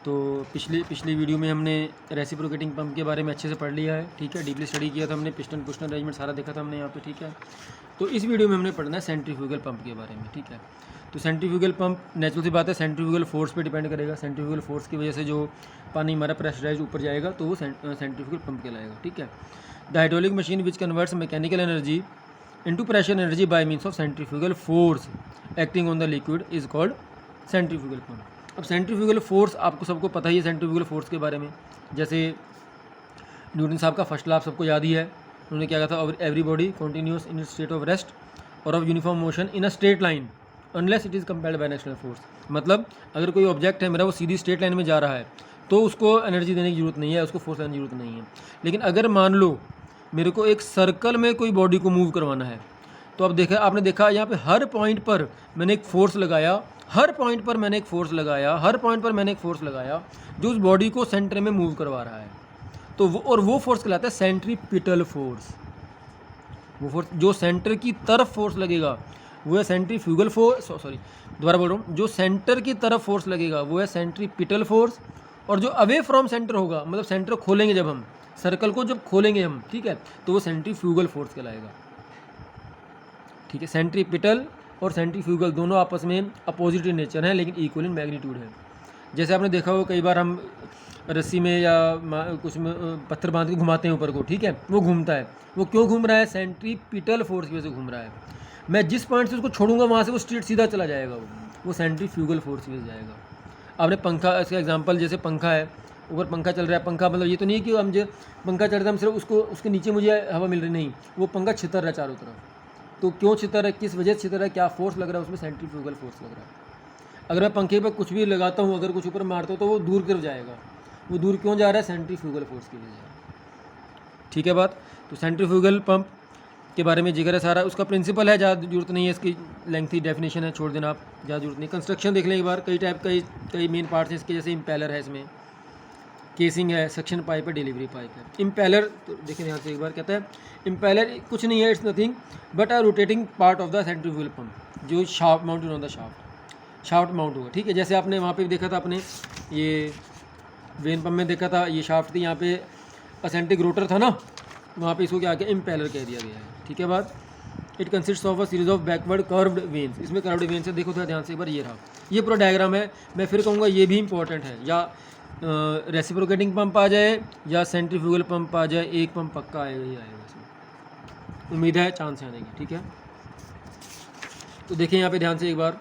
तो पिछली वीडियो में हमने रेसिप्रोकेटिंग पंप के बारे में अच्छे से पढ़ लिया है, ठीक है। डीपली स्टडी किया था हमने, पिस्टन पुस्टन अरेंजमेंट सारा देखा था हमने यहाँ पे, ठीक है। तो इस वीडियो में हमने पढ़ना है सेंट्रीफ्यूगल पंप के बारे में, ठीक है। तो सेंट्रीफ्यूगल पंप नेचुरल सी बात है, सेंट्रीफ्यूगल फोर्स पे डिपेंड करेगा। सेंट्रीफ्यूगल फोर्स की वजह से जो पानी हमारा प्रेशराइज ऊपर जाएगा तो वो सेंट्रीफ्यूगल पंप कहलाएगा, ठीक है। The hydraulic machine which converts mechanical energy into pressure energy by means of centrifugal force acting on the liquid is called centrifugal pump. अब सेंट्रीफ्यूगल फोर्स आपको सबको पता ही है सेंट्रीफ्यूगल फोर्स के बारे में। जैसे न्यूटन साहब का फर्स्ट लॉ आप सबको याद ही है, उन्होंने क्या कहा था, everybody continues in state of rest or of uniform motion in a straight line unless it is compelled by an external force. मतलब अगर कोई ऑब्जेक्ट है मेरा वो सीधी स्ट्रेट लाइन में जा रहा है तो उसको एनर्जी देने की जरूरत नहीं है, उसको फोर्स देने की जरूरत नहीं है। लेकिन अगर मान लो मेरे को एक सर्कल में कोई बॉडी को मूव करवाना है, तो अब देखा आपने देखा यहाँ पे हर पॉइंट पर मैंने एक फोर्स लगाया, हर पॉइंट पर मैंने एक फोर्स लगाया, हर पॉइंट पर मैंने एक फोर्स लगाया जो उस बॉडी को सेंटर में मूव करवा रहा है। तो वो फोर्स कहलाता है सेंट्रीपिटल फोर्स। वो फोर्स जो सेंटर की तरफ फोर्स लगेगा वो है सेंट्रीफ्यूगल फोर्स, सॉरी दोबारा बोल रहा हूँ, जो सेंटर की तरफ फोर्स लगेगा वो है सेंट्रीपिटल फोर्स, और जो अवे फ्रॉम सेंटर होगा, मतलब सेंटर खोलेंगे जब हम, सर्कल को जब खोलेंगे हम, ठीक है, तो वो सेंट्रीफ्यूगल फोर्स कहलाएगा, ठीक है। सेंट्रीपिटल और सेंट्रीफ्यूगल दोनों आपस में अपोजिट इन नेचर हैं लेकिन इक्वल इन मैग्नीट्यूड है। जैसे आपने देखा हो कई बार हम रस्सी में या कुछ में पत्थर बांध के घुमाते हैं ऊपर को, ठीक है, वो घूमता है। वो क्यों घूम रहा है? सेंट्रीपिटल फोर्स की वजह से घूम रहा है। मैं जिस पॉइंट से उसको छोड़ूंगा वहाँ से वो स्ट्रेट सीधा चला जाएगा, वो सेंट्रीफ्यूगल फोर्स की वजह से जाएगा। आपने पंखा, इसका एग्जांपल जैसे पंखा है, ऊपर पंखा चल रहा है, पंखा मतलब ये तो नहीं है कि हम जो पंखा चल रहा है हम सिर्फ उसको उसके नीचे मुझे हवा मिल रही, नहीं, वो पंखा छितर रहा है चारों तरफ। तो क्यों छितर है, किस वजह से छितर है, क्या फोर्स लग रहा है उसमें? सेंट्रीफ्यूगल फोर्स लग रहा है। अगर मैं पंखे पर कुछ भी लगाता हूँ, अगर कुछ ऊपर मारता हूँ तो वो दूर की तरफ जाएगा। वो दूर क्यों जा रहा है? सेंट्रीफ्यूगल फोर्स की वजह से, ठीक है बात। तो सेंट्रीफ्यूगल पंप के बारे में जिक्र है सारा, उसका प्रिंसिपल है, ज़्यादा जरूरत नहीं है, इसकी लेंथी डेफिनेशन है, छोड़ देना आप, ज़्यादा जरूरत नहीं। कंस्ट्रक्शन देख लें एक बार, कई मेन पार्ट्स हैं इसके, जैसे इम्पेलर है, इसमें केसिंग है, सक्शन पाइप है, डिलीवरी पाइप है। इम्पेलर तो देखिए यहाँ से एक बार, कहता है इम्पेलर कुछ नहीं है, it's nothing but a rotating part of the centrifugal pump, जो shaft mounted on the shaft mount होगा, ठीक है। जैसे आपने वहाँ पे देखा था, आपने ये वेन पंप में देखा था, ये शाफ्ट थी, यहाँ पे असेंटिक रोटर था ना, वहाँ पे इसको क्या किया, इम्पेलर कह दिया गया है, ठीक है बात। It consist of a series of backward curved veins, इसमें कर्व्ड वेन्स है, देखो थोड़ा ध्यान से एक बार, ये रहा, ये पूरा डायग्राम है। मैं फिर कहूँगा ये भी इंपॉर्टेंट है, या रेसिप्रोकेटिंग पंप आ जाए या सेंट्रीफ्यूगल पंप आ जाए, एक पंप पक्का आएगा ही आएगा इसमें, उम्मीद है चांस आने की, ठीक है। तो देखिए यहाँ पे ध्यान से एक बार।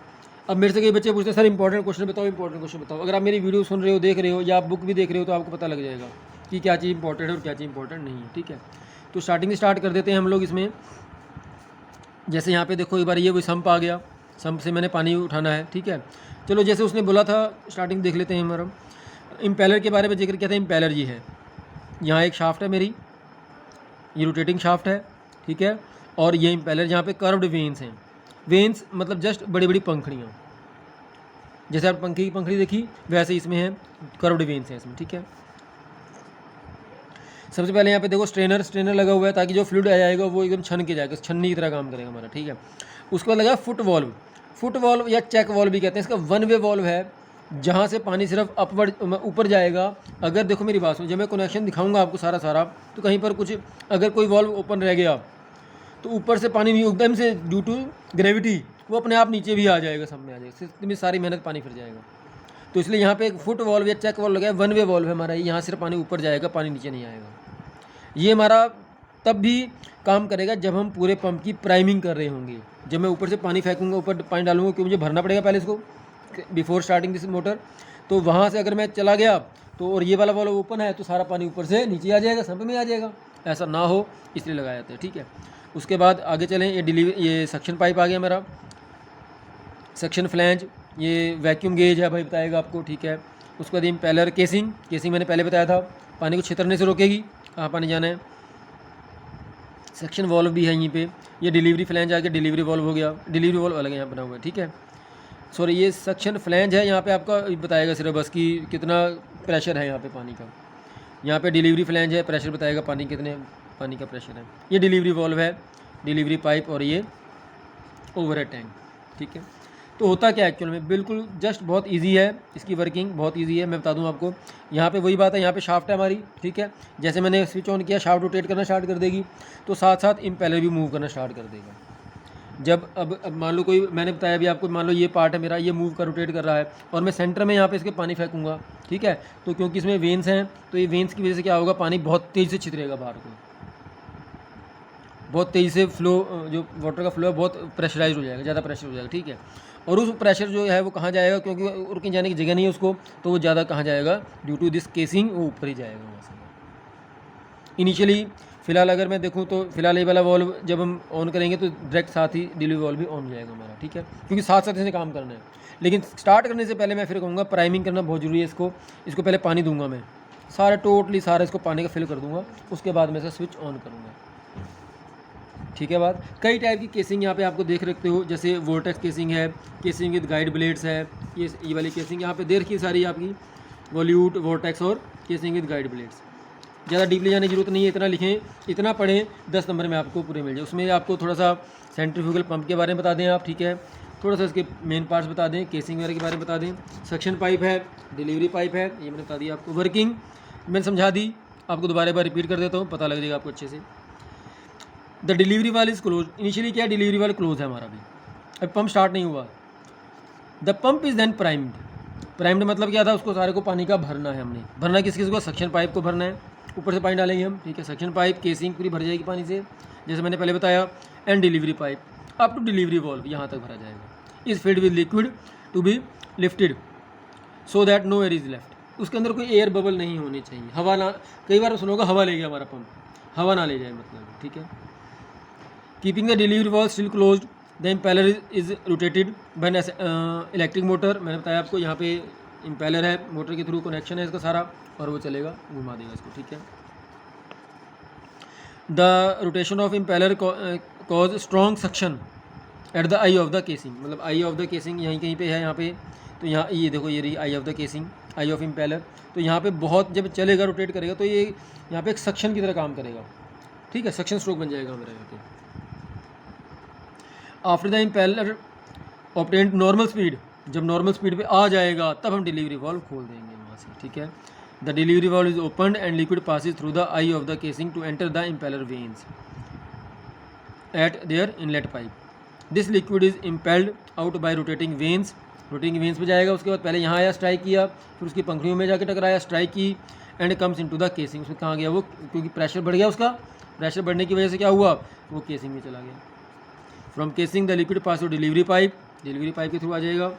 अब मेरे से कई बच्चे पूछते हैं सर इंपॉर्टेंट क्वेश्चन बताओ, इंपॉर्टेंट क्वेश्चन बताओ। अगर आप मेरी वीडियो सुन रहे हो, देख रहे हो, या आप बुक भी देख रहे हो, तो आपको पता लग जाएगा कि क्या चीज़ इंपॉर्टेंट है और क्या चीज़ इंपॉर्टेंट नहीं है, ठीक है। तो स्टार्ट कर देते हैं हम लोग इसमें। जैसे यहाँ पे देखो एक बार, ये वो सम्प आ गया, सम्प से मैंने पानी उठाना है, ठीक है। चलो जैसे उसने बोला था, स्टार्टिंग देख लेते हैं हमारा। इम्पेलर के बारे में जिक्र किया था, इम्पेलर ये है, यहाँ एक शाफ्ट है मेरी, ये रोटेटिंग शाफ्ट है, ठीक है, और ये इम्पेलर, यहाँ पे कर्व्ड वेन्स हैं। वेन्स मतलब जस्ट बड़ी बड़ी पंखड़ियाँ, जैसे आप पंखे की पंखड़ी देखी वैसे इसमें है, कर्व्ड वेन्स हैं इसमें, ठीक है। सबसे पहले यहाँ पे देखो स्ट्रेनर लगा हुआ है, ताकि जो फ्लूइड आ जाएगा वो एकदम छन के जाएगा, छन्नी की तरह काम करेगा हमारा, ठीक है। उसके बाद लगा फुट वॉल्व या चेक वॉल्व भी कहते हैं। इसका वन वे वॉल्व है, जहाँ से पानी सिर्फ अपवर्ड ऊपर जाएगा। अगर देखो मेरी बात सुनो, जब मैं कनेक्शन दिखाऊंगा आपको सारा, तो कहीं पर कुछ अगर कोई वॉल्व ओपन रह गया तो ऊपर से पानी नहीं, एकदम से ड्यू टू ग्रेविटी वो अपने आप नीचे भी आ जाएगा, सामने आ जाएगा, इतनी सारी मेहनत पानी फिर जाएगा। तो इसलिए यहाँ पे एक फुट वॉल्व या चेक वॉल्व लगा है, वन वे वॉल्व है हमारा, यहाँ सिर्फ पानी ऊपर जाएगा, पानी नीचे नहीं आएगा। ये हमारा तब भी काम करेगा जब हम पूरे पंप की प्राइमिंग कर रहे होंगे। जब मैं ऊपर से पानी फेंकूंगा, ऊपर पानी डालूंगा, क्योंकि मुझे भरना पड़ेगा पहले इसको बिफोर स्टार्टिंग दिस मोटर। तो वहाँ से अगर मैं चला गया तो, और ये वाला वॉल्व ओपन है, तो सारा पानी ऊपर से नीचे आ जाएगा, सम्प में आ जाएगा। ऐसा ना हो इसलिए लगाया जाता है, ठीक है। उसके बाद आगे चलें, ये सक्शन पाइप आ गया मेरा, सक्शन फ्लैंज, ये वैक्यूम गेज है भाई, बताएगा आपको, ठीक है। उसके बाद इम्पेलर केसिंग मैंने पहले बताया था, पानी को छितरने से रोकेगी, कहाँ पानी जाना है। सक्शन वॉल्व भी है यहीं पे, ये डिलीवरी फ्लैंज आ गया, डिलीवरी वॉल्व हो गया, डिलीवरी वॉल्व अलग यहाँ बना हुआ है, ठीक है। सॉरी ये सक्शन फ्लैंज है, यहाँ पे आपका बताएगा सिर्फ बस कि कितना प्रेशर है यहाँ पे पानी का। यहाँ पे डिलीवरी फ्लैंज है, प्रेशर बताएगा पानी कितने पानी का प्रेशर है। ये डिलीवरी वॉल्व है, डिलीवरी पाइप, और ये ओवरहेड टैंक, ठीक है। तो होता क्या है एक्चुअल में, बिल्कुल जस्ट बहुत इजी है, इसकी वर्किंग बहुत इजी है। मैं बता दूं आपको, यहाँ पे वही बात है, यहाँ पे शाफ्ट है हमारी, ठीक है। जैसे मैंने स्विच ऑन किया, शाफ्ट रोटेट करना स्टार्ट कर देगी, तो साथ साथ इम्पेलर भी मूव करना स्टार्ट कर देगा। जब अब मान लो कोई, मैंने बताया अभी आपको, मान लो ये पार्ट है मेरा, ये मूव कर रोटेट कर रहा है और मैं सेंटर में यहाँ पे इसके पानी फेंकूंगा, ठीक है। तो क्योंकि इसमें वेन्स हैं, तो ये वेन्स की वजह से क्या होगा, पानी बहुत तेज़ी से छितरेगा बाहर को, बहुत तेज़ी से फ्लो, जो वाटर का फ्लो है बहुत प्रेशराइज हो जाएगा, ज़्यादा प्रेशर हो जाएगा, ठीक है। और उस प्रेशर जो है वो कहाँ जाएगा, क्योंकि और कहीं जाने की जगह नहीं है उसको, तो वो ज़्यादा कहाँ जाएगा, ड्यू टू दिस केसिंग वो ऊपर ही जाएगा वहाँ से। इनिशियली फ़िलहाल अगर मैं देखूँ तो फ़िलहाल ये वाला वॉल्व जब हम ऑन करेंगे तो डायरेक्ट साथ ही डिलीवरी वॉल्व भी ऑन हो जाएगा हमारा, ठीक है, क्योंकि साथ साथ इसे काम करना है। लेकिन स्टार्ट करने से पहले मैं फिर कहूँगा प्राइमिंग करना बहुत ज़रूरी है। इसको पहले पानी दूंगा मैं, सारा टोटली सारा इसको पानी का फिल कर दूंगा, उसके बाद मैं इसे स्विच ऑन करूँगा, ठीक है। बात कई टाइप की केसिंग यहाँ पे आपको देख रखते हो, जैसे वोर्टेक्स केसिंग है, केसिंग विद गाइड ब्लेड्स है, ये वाली केसिंग यहाँ पे दे रखी है सारी आपकी, वॉल्यूट, वोर्टेक्स और केसिंग विद गाइड ब्लेड्स। ज़्यादा डीपली जाने की जरूरत नहीं है, इतना लिखें, इतना पढ़ें, 10 नंबर में आपको पूरे मिल जाए। उसमें आपको थोड़ा सा सेंट्रीफ्यूगल पंप के बारे में बता दें आप, ठीक है, थोड़ा सा इसके मेन पार्ट्स बता दें, केसिंग वगैरह के बारे में बता दें, सक्शन पाइप है, डिलीवरी पाइप है, ये मैंने बता दिया आपको, वर्किंग मैंने समझा दी, आपको दोबारा एक बार रिपीट कर देता हूँ, पता लग जाएगा आपको अच्छे से। The delivery valve is close, initially क्या डिलीवरी वाल क्लोज है हमारा, अभी पंप स्टार्ट नहीं हुआ। The pump is then primed, primed मतलब क्या था, उसको सारे को पानी का भरना है, हमने भरना किस किस को, सक्शन पाइप को भरना है, ऊपर से पानी डालेंगे हम, ठीक है। सक्शन पाइप केसिंग पूरी भर जाएगी पानी से, जैसे मैंने पहले बताया, and delivery pipe up to delivery valve यहाँ तक भरा जाएगा, is filled with liquid to be lifted so that no air is left, उसके अंदर कोई एयर बबल नहीं होनी चाहिए, हवा ना, कई बार सुनोगा हवा ले गया हमारा पंप, हवा ना ले जाए मतलब, ठीक है। Keeping the delivery valve still closed, the impeller is rotated bye an electric motor, मैंने बताया आपको यहाँ पे इम्पेलर है, मोटर के थ्रू कनेक्शन है इसका सारा, और वो चलेगा, घुमा देगा इसको, ठीक है। The rotation of impeller cause strong suction at the eye of the casing, मतलब आई ऑफ द केसिंग यहीं कहीं पे है, यहाँ पे, तो यहाँ ये देखो, ये रही eye of the casing, eye of impeller, तो यहाँ पे बहुत जब चलेगा, रोटेट करेगा, तो ये यहाँ पे एक सक्शन की तरह काम करेगा, ठीक है, सक्शन स्ट्रोक बन जाएगा हमारे यहाँ पे। After the impeller obtained normal speed, जब नॉर्मल स्पीड पे आ जाएगा तब हम डिलीवरी वॉल्व खोल देंगे वहाँ से, ठीक है। The delivery valve is opened and liquid passes through the eye of the casing to enter the impeller vanes at their inlet pipe, this liquid is impelled out by rotating vanes, rotating vanes पे जाएगा, उसके बाद पहले यहाँ आया, strike किया, फिर उसकी पंखुड़ियों में जाकर टकराया, स्ट्राइक की, and comes into the casing, उसमें कहाँ गया वो, क्योंकि प्रेशर बढ़ गया, उसका प्रेशर बढ़ने की वजह से क्या हुआ, वो केसिंग में चला गया। From casing the liquid pass to delivery pipe, delivery pipe के थ्रू आ जाएगा,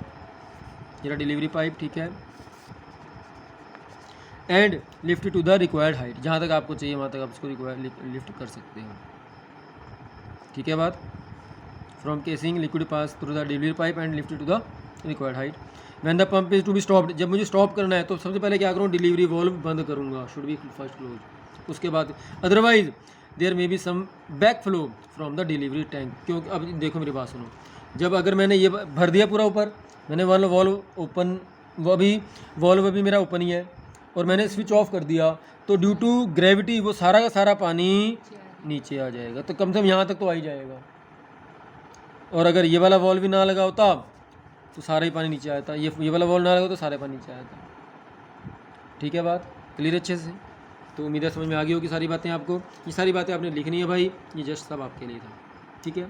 ये डिलीवरी पाइप, ठीक है, and lift to the required height, जहाँ तक आपको चाहिए वहाँ तक आप इसको लिफ्ट कर सकते हो, ठीक है। बात from casing liquid pass through the delivery pipe and lift to the required height. When the pump is to be stopped, जब मुझे स्टॉप करना है तो सबसे पहले क्या करूँ, डिलीवरी वॉल्व बंद करूँगा, शुड बी फर्स्ट क्लोज, उसके बाद otherwise there may be some back flow from the delivery tank, क्योंकि अब देखो मेरी बात सुनो, जब अगर मैंने ये भर दिया पूरा ऊपर, मैंने वॉल्व ओपन, वॉल्व अभी मेरा ओपन ही है, और मैंने स्विच ऑफ कर दिया, तो ड्यू टू ग्रेविटी वो सारा का सारा पानी नीचे आ जाएगा, तो कम से कम यहाँ तक तो आ ही जाएगा। और अगर ये वाला वॉल्व भी ना लगा होता तो सारा ही पानी नीचे आता, ये वाला वॉल्व ना लगा तो सारे पानी नीचे आता, ठीक है। बात क्लियर अच्छे से, तो उम्मीद है समझ में आ गई होगी सारी बातें आपको, ये सारी बातें आपने लिखनी है भाई, ये जस्ट सब आपके लिए था, ठीक है।